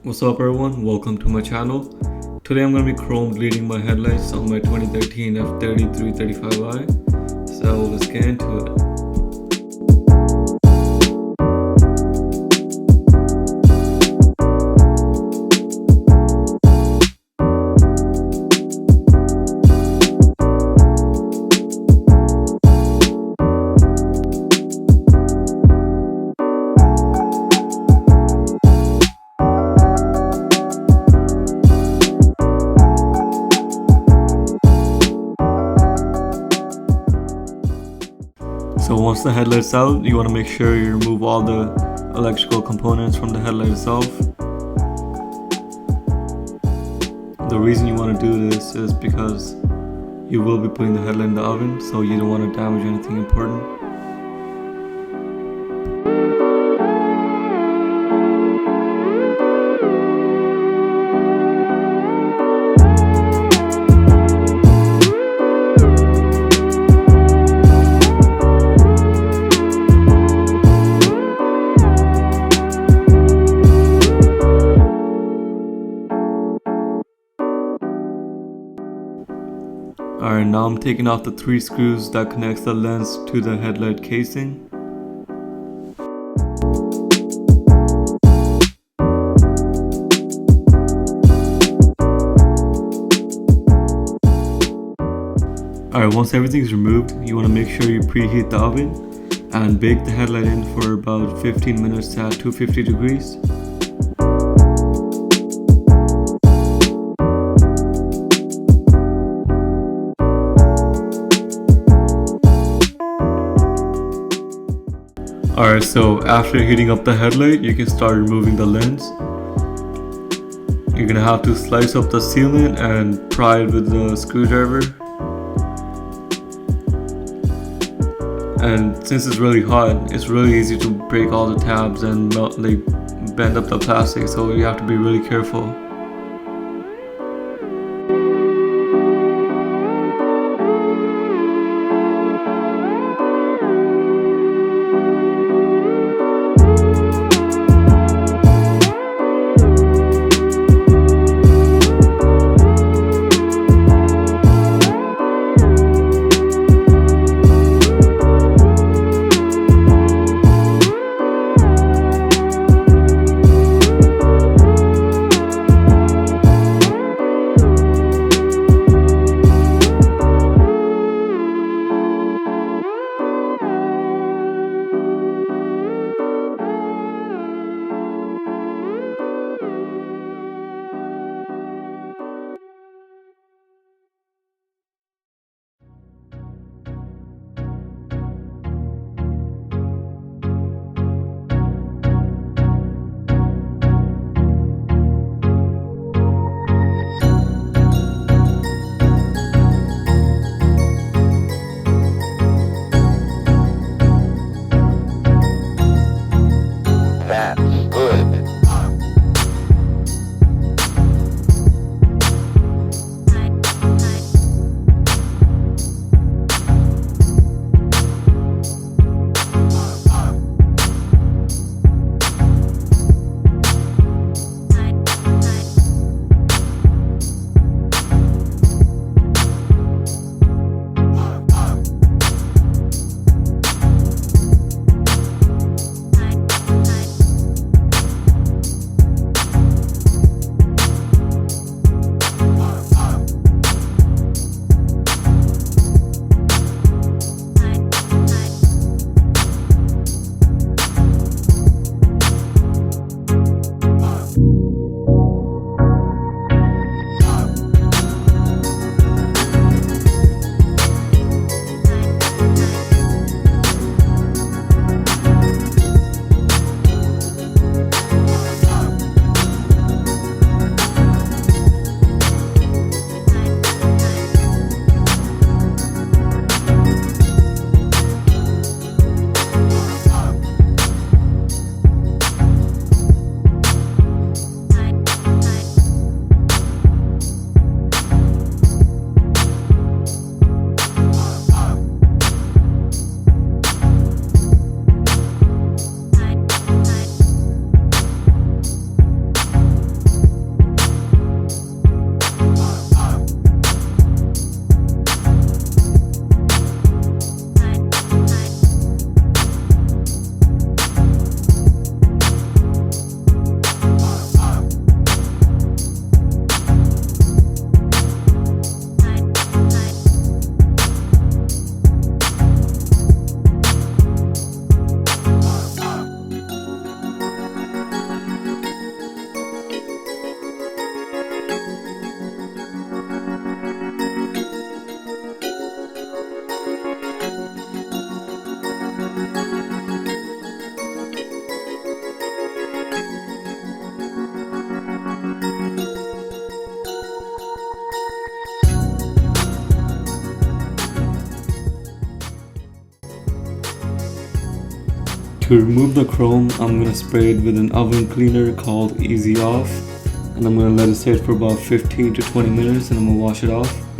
What's up everyone, welcome to my channel. Today I'm going to be chrome bleeding my headlights on my 2013 F30 335i. So let's get into it. So once the headlight's out, you want to make sure you remove all the electrical components from the headlight itself. The reason you want to do this is because you will be putting the headlight in the oven, so you don't want to damage anything important. Alright, now I'm taking off the 3 screws that connects the lens to the headlight casing. Alright, once everything's removed, you want to make sure you preheat the oven and bake the headlight in for about 15 minutes at 250 degrees. Alright, so after heating up the headlight, you can start removing the lens. You're gonna have to slice up the sealant and pry it with the screwdriver. And since it's really hot, it's really easy to break all the tabs and bend up the plastic, so you have to be really careful. To remove the chrome, I'm going to spray it with an oven cleaner called Easy Off, and I'm going to let it sit for about 15 to 20 minutes and I'm going to wash it off.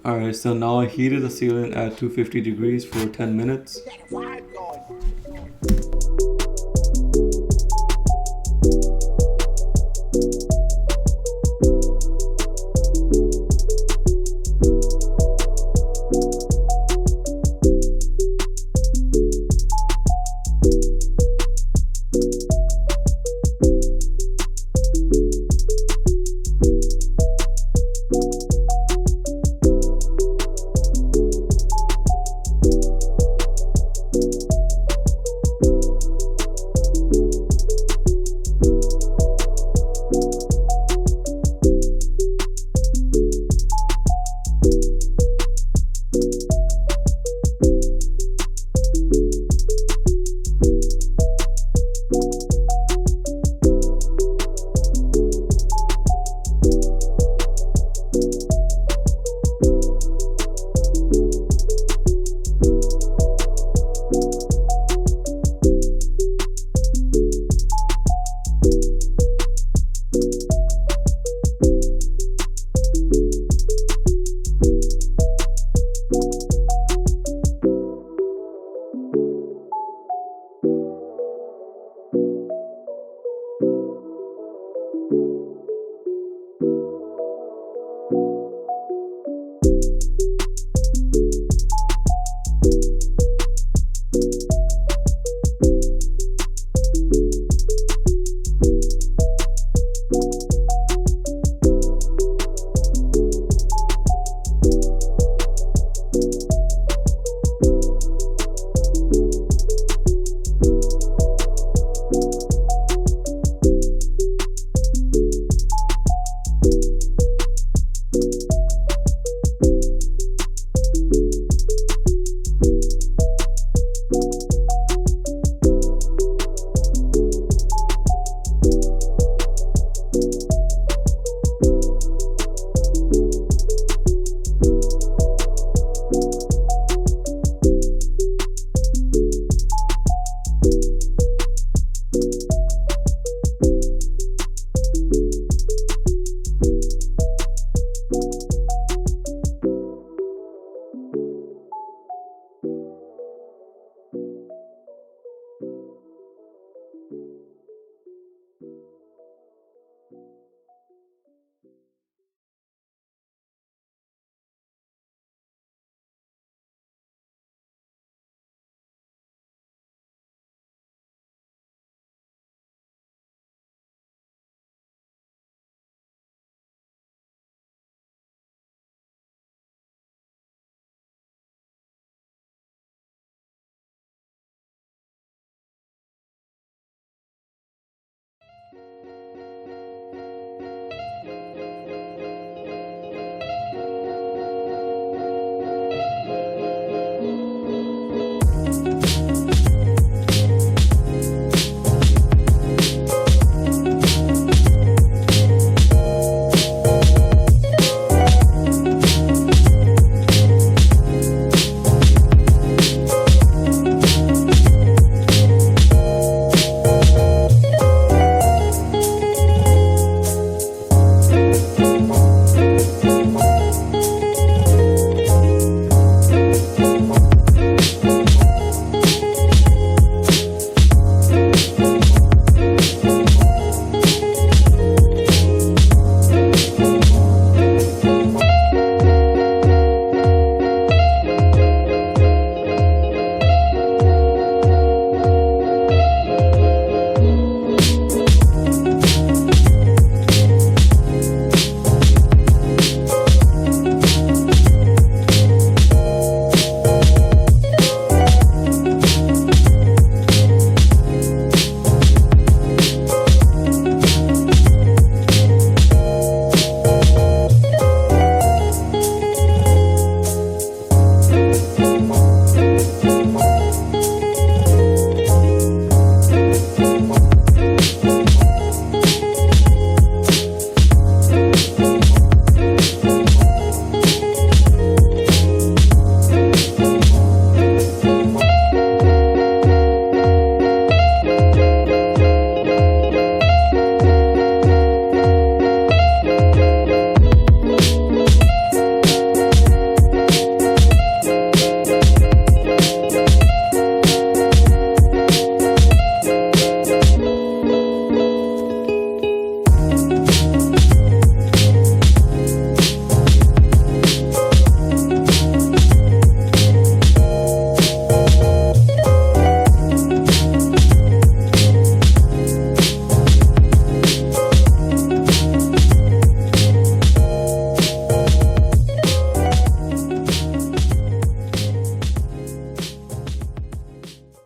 Alright, so now I heated the sealant at 250 degrees for 10 minutes.